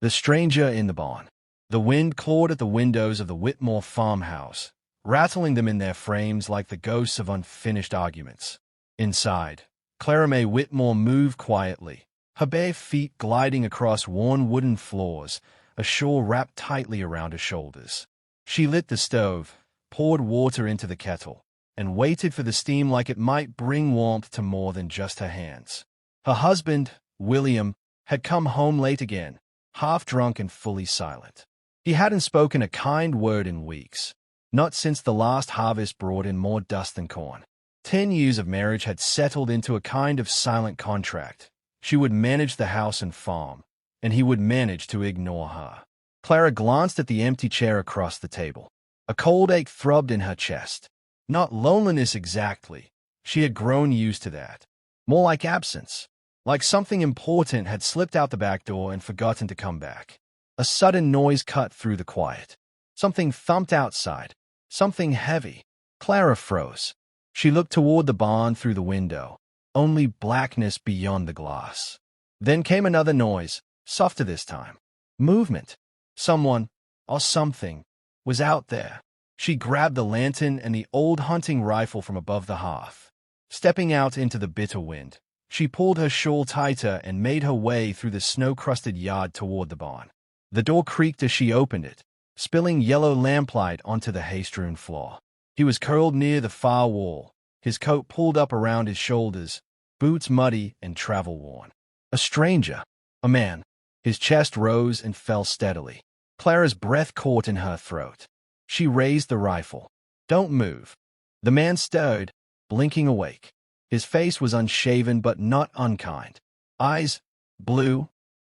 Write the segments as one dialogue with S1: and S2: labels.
S1: The stranger in the barn. The wind clawed at the windows of the Whitmore farmhouse, rattling them in their frames like the ghosts of unfinished arguments. Inside, Clara Mae Whitmore moved quietly, her bare feet gliding across worn wooden floors, a shawl wrapped tightly around her shoulders. She lit the stove, poured water into the kettle, and waited for the steam like it might bring warmth to more than just her hands. Her husband, William, had come home late again, half drunk and fully silent. He hadn't spoken a kind word in weeks, not since the last harvest brought in more dust than corn. 10 years of marriage had settled into a kind of silent contract. She would manage the house and farm, and he would manage to ignore her. Clara glanced at the empty chair across the table. A cold ache throbbed in her chest. Not loneliness exactly. She had grown used to that. More like absence. Like something important had slipped out the back door and forgotten to come back. A sudden noise cut through the quiet. Something thumped outside. Something heavy. Clara froze. She looked toward the barn through the window. Only blackness beyond the glass. Then came another noise, softer this time. Movement. Someone, or something, was out there. She grabbed the lantern and the old hunting rifle from above the hearth. Stepping out into the bitter wind, she pulled her shawl tighter and made her way through the snow-crusted yard toward the barn. The door creaked as she opened it, spilling yellow lamplight onto the hay-strewn floor. He was curled near the far wall, his coat pulled up around his shoulders, boots muddy and travel-worn. A stranger. A man. His chest rose and fell steadily. Clara's breath caught in her throat. She raised the rifle. "Don't move." The man stirred, blinking awake. His face was unshaven but not unkind. Eyes, blue,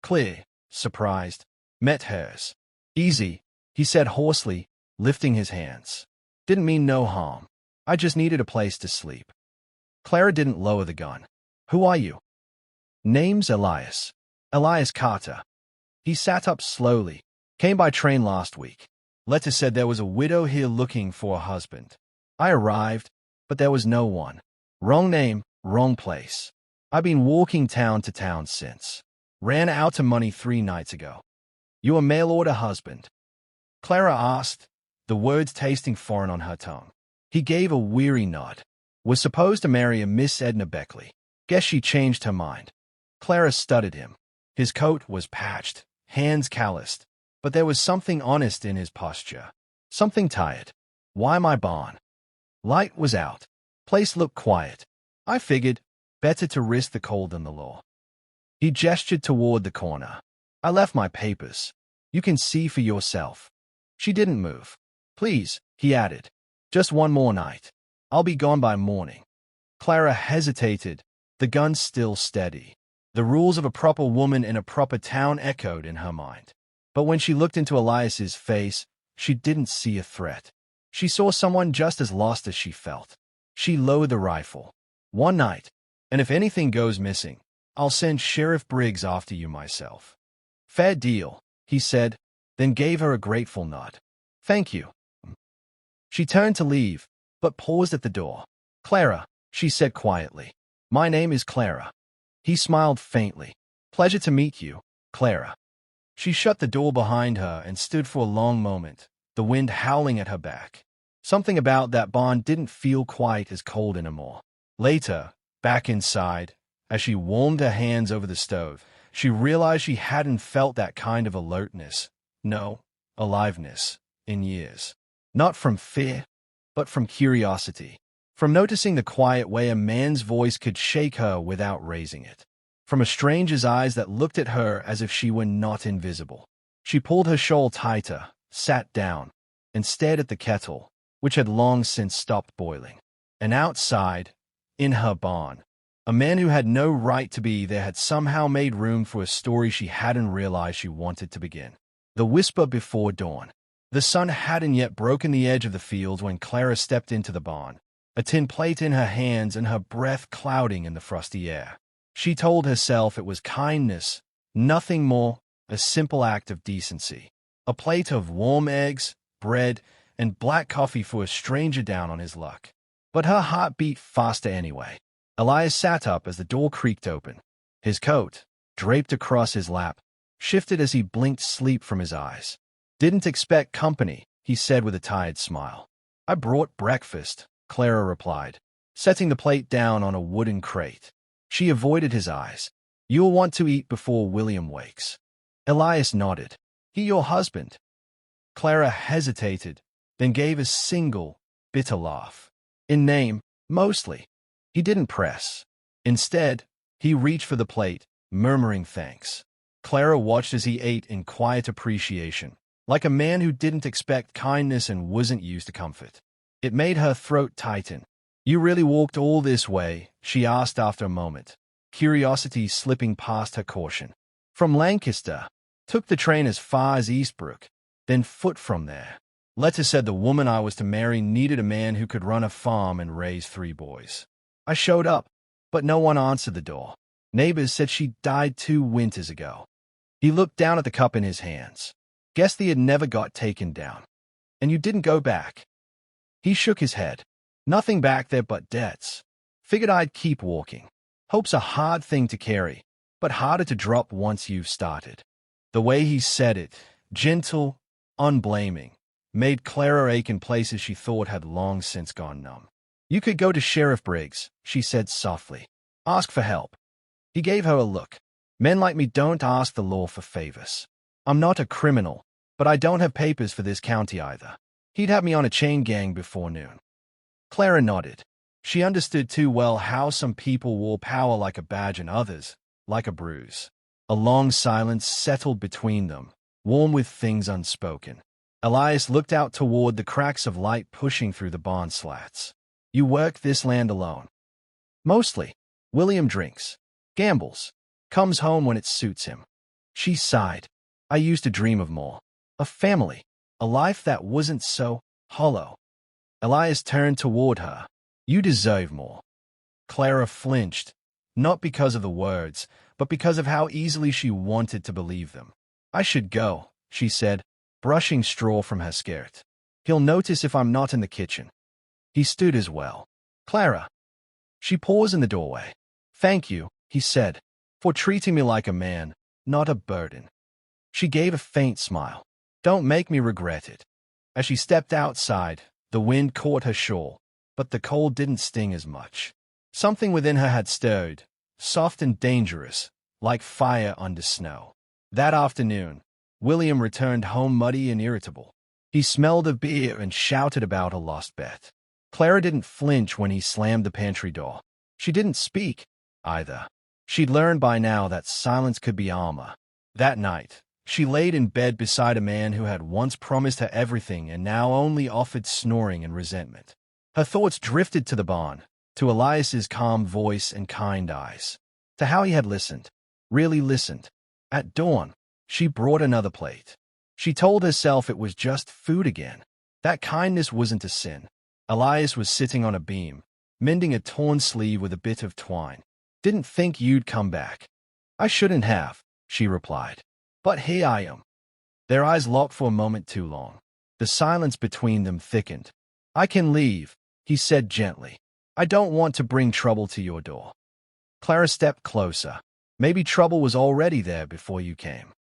S1: clear, surprised, met hers. "Easy," he said hoarsely, lifting his hands. "Didn't mean no harm. I just needed a place to sleep." Clara didn't lower the gun. "Who are you?" "Name's Elias. Elias Carter." He sat up slowly. "Came by train last week. Letter said there was a widow here looking for a husband. I arrived, but there was no one. Wrong name, wrong place. I've been walking town to town since. Ran out of money 3 nights ago." "You a mail-order husband?" Clara asked, the words tasting foreign on her tongue. He gave a weary nod. "Was supposed to marry a Miss Edna Beckley. Guess she changed her mind." Clara studied him. His coat was patched, hands calloused, but there was something honest in his posture. Something tired. "Why my barn?" Light was out. Place looked quiet. "I figured, better to risk the cold than the law." He gestured toward the corner. "I left my papers. You can see for yourself." She didn't move. "Please," he added. "Just one more night. I'll be gone by morning." Clara hesitated, the gun still steady. The rules of a proper woman in a proper town echoed in her mind. But when she looked into Elias's face, she didn't see a threat. She saw someone just as lost as she felt. She lowered the rifle. "One night, and if anything goes missing, I'll send Sheriff Briggs after you myself." "Fair deal," he said, then gave her a grateful nod. "Thank you." She turned to leave, but paused at the door. "Clara," she said quietly. "My name is Clara." He smiled faintly. "Pleasure to meet you, Clara." She shut the door behind her and stood for a long moment, the wind howling at her back. Something about that barn didn't feel quite as cold anymore. Later, back inside, as she warmed her hands over the stove, she realized she hadn't felt that kind of alertness, no, aliveness, in years. Not from fear, but from curiosity. From noticing the quiet way a man's voice could shake her without raising it. From a stranger's eyes that looked at her as if she were not invisible. She pulled her shawl tighter, sat down, and stared at the kettle, which had long since stopped boiling. And outside, in her barn, a man who had no right to be there had somehow made room for a story she hadn't realized she wanted to begin. The whisper before dawn. The sun hadn't yet broken the edge of the fields when Clara stepped into the barn, a tin plate in her hands and her breath clouding in the frosty air. She told herself it was kindness, nothing more, a simple act of decency. A plate of warm eggs, bread, and black coffee for a stranger down on his luck. But her heart beat faster anyway. Elias sat up as the door creaked open. His coat, draped across his lap, shifted as he blinked sleep from his eyes. "Didn't expect company," he said with a tired smile. "I brought breakfast," Clara replied, setting the plate down on a wooden crate. She avoided his eyes. "You'll want to eat before William wakes." Elias nodded. "He your husband?" Clara hesitated, then gave a single, bitter laugh. "In name, mostly." He didn't press. Instead, he reached for the plate, murmuring thanks. Clara watched as he ate in quiet appreciation, like a man who didn't expect kindness and wasn't used to comfort. It made her throat tighten. "You really walked all this way?" she asked after a moment, curiosity slipping past her caution. "From Lancaster. Took the train as far as Eastbrook, then foot from there. Letter said the woman I was to marry needed a man who could run a farm and raise 3 boys. I showed up, but no one answered the door. Neighbors said she died 2 winters ago." He looked down at the cup in his hands. "Guessed he had never got taken down. And you didn't go back?" He shook his head. "Nothing back there but debts. Figured I'd keep walking. Hope's a hard thing to carry, but harder to drop once you've started." The way he said it, gentle, unblaming, made Clara ache in places she thought had long since gone numb. "You could go to Sheriff Briggs," she said softly. "Ask for help." He gave her a look. "Men like me don't ask the law for favors. I'm not a criminal, but I don't have papers for this county either. He'd have me on a chain gang before noon." Clara nodded. She understood too well how some people wore power like a badge and others, like a bruise. A long silence settled between them, warm with things unspoken. Elias looked out toward the cracks of light pushing through the barn slats. "You work this land alone?" "Mostly. William drinks, gambles, comes home when it suits him." She sighed. "I used to dream of more. A family, a life that wasn't so hollow." Elias turned toward her. "You deserve more." Clara flinched, not because of the words, but because of how easily she wanted to believe them. "I should go," she said, brushing straw from her skirt. "He'll notice if I'm not in the kitchen." He stood as well. "Clara." She paused in the doorway. "Thank you," he said, "for treating me like a man, not a burden." She gave a faint smile. "Don't make me regret it." As she stepped outside, the wind caught her shawl, but the cold didn't sting as much. Something within her had stirred, soft and dangerous, like fire under snow. That afternoon, William returned home muddy and irritable. He smelled of beer and shouted about a lost bet. Clara didn't flinch when he slammed the pantry door. She didn't speak, either. She'd learned by now that silence could be armor. That night, she laid in bed beside a man who had once promised her everything and now only offered snoring and resentment. Her thoughts drifted to the barn, to Elias's calm voice and kind eyes, to how he had listened, really listened. At dawn, she brought another plate. She told herself it was just food again. That kindness wasn't a sin. Elias was sitting on a beam, mending a torn sleeve with a bit of twine. "Didn't think you'd come back." "I shouldn't have," she replied. "But here I am." Their eyes locked for a moment too long. The silence between them thickened. "I can leave," he said gently. "I don't want to bring trouble to your door." Clara stepped closer. "Maybe trouble was already there before you came."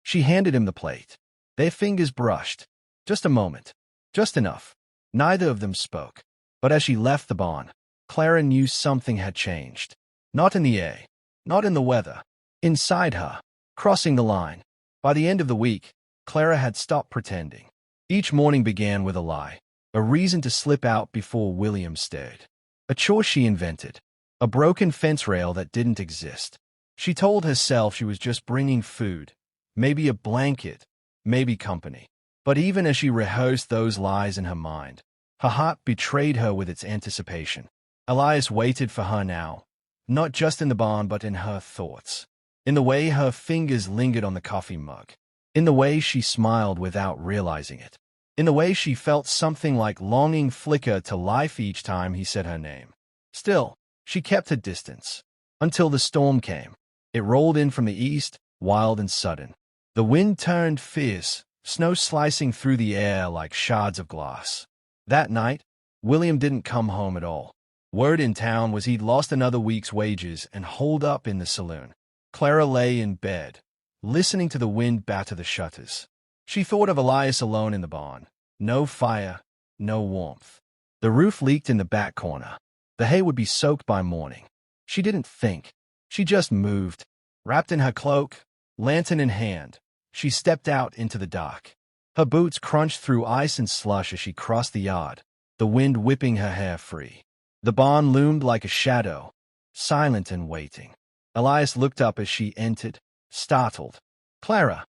S1: She handed him the plate. Their fingers brushed. Just a moment. Just enough. Neither of them spoke. But as she left the barn, Clara knew something had changed. Not in the air. Not in the weather. Inside her. Crossing the line. By the end of the week, Clara had stopped pretending. Each morning began with a lie. A reason to slip out before William stared. A chore she invented. A broken fence rail that didn't exist. She told herself she was just bringing food. Maybe a blanket. Maybe company. But even as she rehearsed those lies in her mind, her heart betrayed her with its anticipation. Elias waited for her now, not just in the barn but in her thoughts, in the way her fingers lingered on the coffee mug, in the way she smiled without realizing it, in the way she felt something like longing flicker to life each time he said her name. Still, she kept her distance, until the storm came. It rolled in from the east, wild and sudden. The wind turned fierce, snow slicing through the air like shards of glass. That night, William didn't come home at all. Word in town was he'd lost another week's wages and holed up in the saloon. Clara lay in bed, listening to the wind batter the shutters. She thought of Elias alone in the barn. No fire, no warmth. The roof leaked in the back corner. The hay would be soaked by morning. She didn't think. She just moved. Wrapped in her cloak, lantern in hand, she stepped out into the dark. Her boots crunched through ice and slush as she crossed the yard, the wind whipping her hair free. The barn loomed like a shadow, silent and waiting. Elias looked up as she entered, startled. "Clara,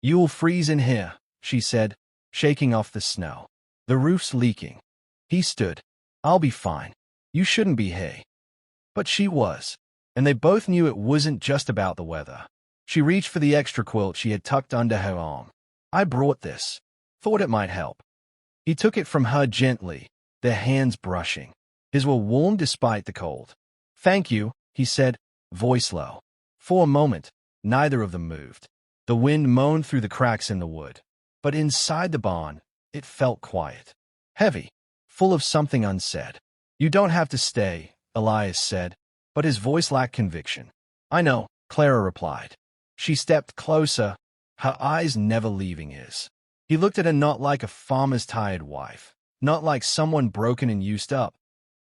S1: you'll freeze in here," she said, shaking off the snow. "The roof's leaking." He stood. "I'll be fine. You shouldn't be here." But she was, and they both knew it wasn't just about the weather. She reached for the extra quilt she had tucked under her arm. "I brought this. Thought it might help." He took it from her gently, their hands brushing. His were warm despite the cold. "Thank you," he said, voice low. For a moment, neither of them moved. The wind moaned through the cracks in the wood. But inside the barn, it felt quiet. Heavy. Full of something unsaid. "You don't have to stay," Elias said, but his voice lacked conviction. "I know," Clara replied. She stepped closer, her eyes never leaving his. He looked at her not like a farmer's tired wife, not like someone broken and used up,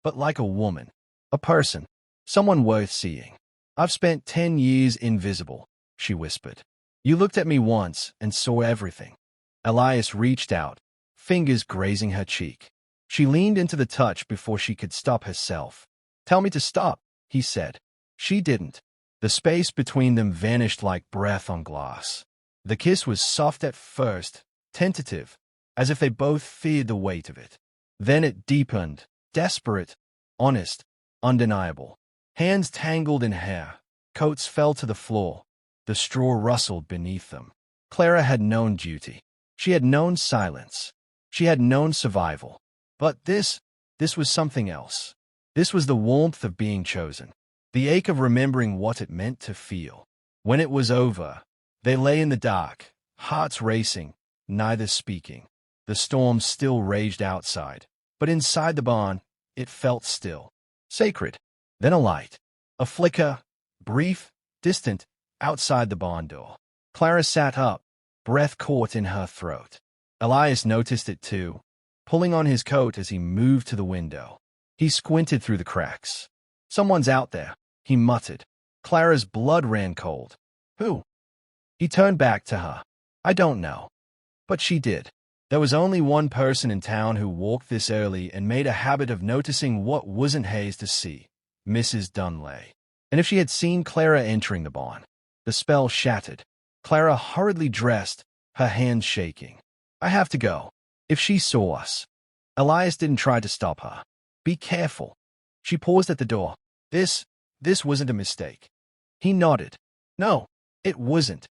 S1: but like a woman, a person, someone worth seeing. "I've spent 10 years invisible," she whispered. "You looked at me once and saw everything." Elias reached out, fingers grazing her cheek. She leaned into the touch before she could stop herself. "Tell me to stop," he said. She didn't. The space between them vanished like breath on glass. The kiss was soft at first, tentative, as if they both feared the weight of it. Then it deepened, desperate, honest, undeniable. Hands tangled in hair, coats fell to the floor, the straw rustled beneath them. Clara had known duty. She had known silence. She had known survival. But this was something else. This was the warmth of being chosen, the ache of remembering what it meant to feel. When it was over, they lay in the dark, hearts racing, neither speaking. The storm still raged outside, but inside the barn, it felt still, sacred. Then a light, a flicker, brief, distant, outside the barn door. Clara sat up, breath caught in her throat. Elias noticed it too, pulling on his coat as he moved to the window. He squinted through the cracks. "Someone's out there," he muttered. Clara's blood ran cold. "Who?" He turned back to her. "I don't know." But she did. There was only one person in town who walked this early and made a habit of noticing what wasn't his to see, Mrs. Dunlay. And if she had seen Clara entering the barn, the spell shattered. Clara hurriedly dressed, her hands shaking. "I have to go. If she saw us." Elias didn't try to stop her. "Be careful." She paused at the door. This wasn't a mistake." He nodded. "No, it wasn't."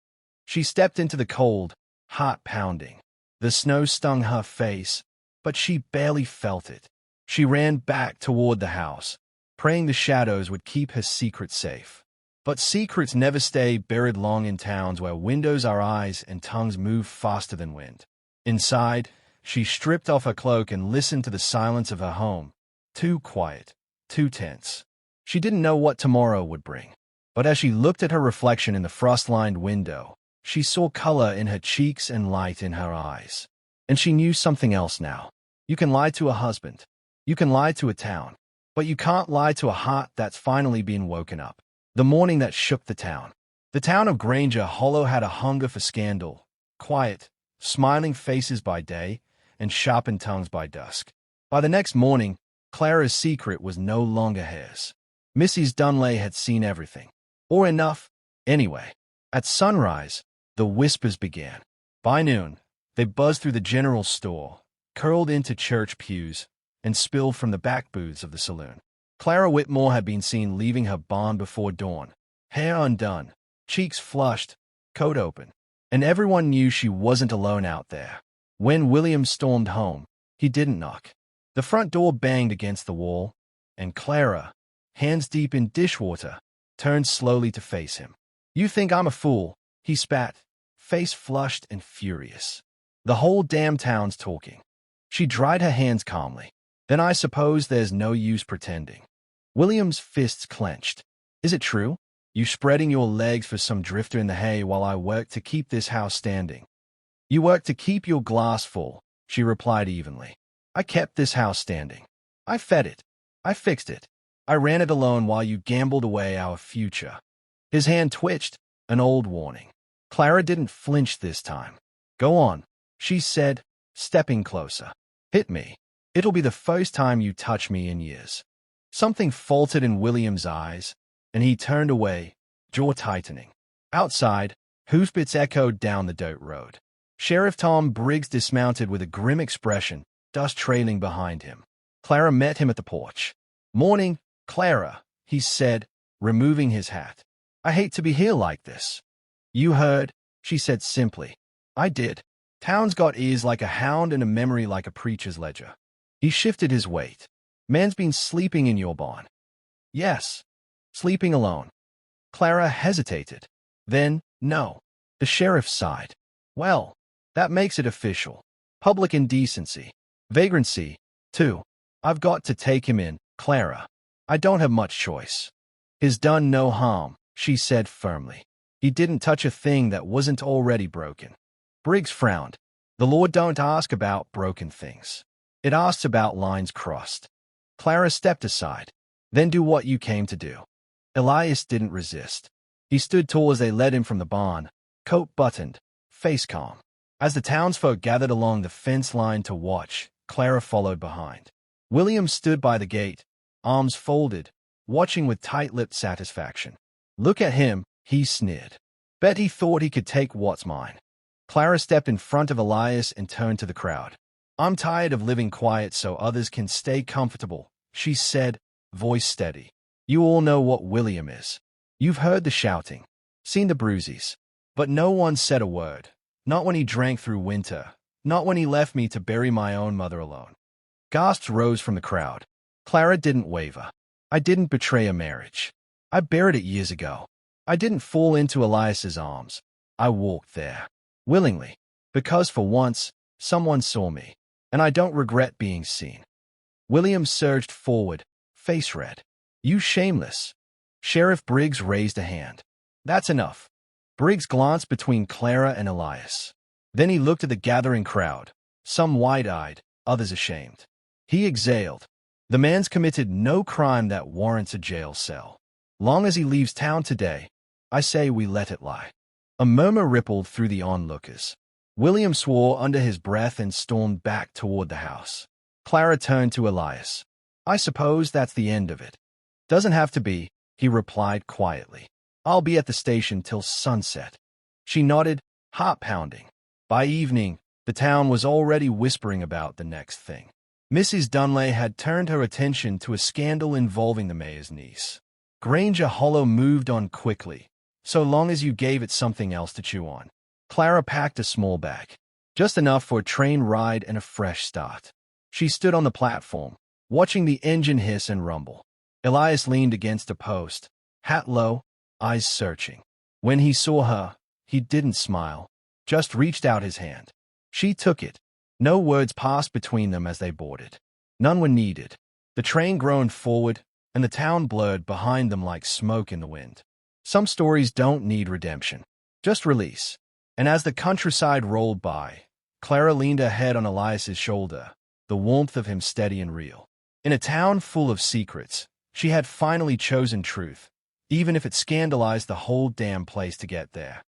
S1: She stepped into the cold, heart pounding. The snow stung her face, but she barely felt it. She ran back toward the house, praying the shadows would keep her secret safe. But secrets never stay buried long in towns where windows are eyes and tongues move faster than wind. Inside, she stripped off her cloak and listened to the silence of her home. Too quiet, too tense. She didn't know what tomorrow would bring. But as she looked at her reflection in the frost-lined window, she saw color in her cheeks and light in her eyes. And she knew something else now. You can lie to a husband. You can lie to a town. But you can't lie to a heart that's finally been woken up. The morning that shook the town. The town of Granger Hollow had a hunger for scandal. Quiet, smiling faces by day, and sharpened tongues by dusk. By the next morning, Clara's secret was no longer hers. Mrs. Dunlay had seen everything. Or enough, anyway. At sunrise, the whispers began. By noon, they buzzed through the general store, curled into church pews, and spilled from the back booths of the saloon. Clara Whitmore had been seen leaving her barn before dawn, hair undone, cheeks flushed, coat open, and everyone knew she wasn't alone out there. When William stormed home, he didn't knock. The front door banged against the wall, and Clara, hands deep in dishwater, turned slowly to face him. "You think I'm a fool," he spat, face flushed and furious. "The whole damn town's talking." She dried her hands calmly. "Then I suppose there's no use pretending." William's fists clenched. "Is it true?" You spreading your legs for some drifter in the hay while I work to keep this house standing. You work to keep your glass full, she replied evenly. I kept this house standing. I fed it. I fixed it. I ran it alone while you gambled away our future. His hand twitched, an old warning. Clara didn't flinch this time. Go on, she said, stepping closer. Hit me. It'll be the first time you touch me in years. Something faltered in William's eyes, and he turned away, jaw tightening. Outside, hoofbeats echoed down the dirt road. Sheriff Tom Briggs dismounted with a grim expression, dust trailing behind him. Clara met him at the porch. Morning, Clara, he said, removing his hat. I hate to be here like this. You heard, she said simply. I did. Town's got ears like a hound and a memory like a preacher's ledger. He shifted his weight. Man's been sleeping in your barn. Yes. Sleeping alone. Clara hesitated. Then, no. The sheriff sighed. Well, that makes it official. Public indecency. Vagrancy, too. I've got to take him in, Clara. I don't have much choice. He's done no harm, she said firmly. He didn't touch a thing that wasn't already broken. Briggs frowned. The law don't ask about broken things. It asks about lines crossed. Clara stepped aside. Then do what you came to do. Elias didn't resist. He stood tall as they led him from the barn, coat buttoned, face calm. As the townsfolk gathered along the fence line to watch, Clara followed behind. William stood by the gate, arms folded, watching with tight-lipped satisfaction. Look at him, he sneered. Bet he thought he could take what's mine. Clara stepped in front of Elias and turned to the crowd. I'm tired of living quiet so others can stay comfortable, she said, voice steady. You all know what William is. You've heard the shouting, seen the bruises. But no one said a word. Not when he drank through winter. Not when he left me to bury my own mother alone. Gasps rose from the crowd. Clara didn't waver. I didn't betray a marriage. I buried it years ago. I didn't fall into Elias's arms. I walked there. Willingly. Because for once, someone saw me. And I don't regret being seen. William surged forward, face red. You shameless. Sheriff Briggs raised a hand. That's enough. Briggs glanced between Clara and Elias. Then he looked at the gathering crowd, some wide-eyed, others ashamed. He exhaled. The man's committed no crime that warrants a jail cell. Long as he leaves town today, I say we let it lie. A murmur rippled through the onlookers. William swore under his breath and stormed back toward the house. Clara turned to Elias. I suppose that's the end of it. Doesn't have to be, he replied quietly. I'll be at the station till sunset. She nodded, heart pounding. By evening, the town was already whispering about the next thing. Mrs. Dunlay had turned her attention to a scandal involving the mayor's niece. Granger Hollow moved on quickly, so long as you gave it something else to chew on. Clara packed a small bag, just enough for a train ride and a fresh start. She stood on the platform, watching the engine hiss and rumble. Elias leaned against a post, hat low, eyes searching. When he saw her, he didn't smile, just reached out his hand. She took it. No words passed between them as they boarded. None were needed. The train groaned forward, and the town blurred behind them like smoke in the wind. Some stories don't need redemption, just release. And as the countryside rolled by, Clara leaned her head on Elias's shoulder, the warmth of him steady and real. In a town full of secrets, she had finally chosen truth, even if it scandalized the whole damn place to get there.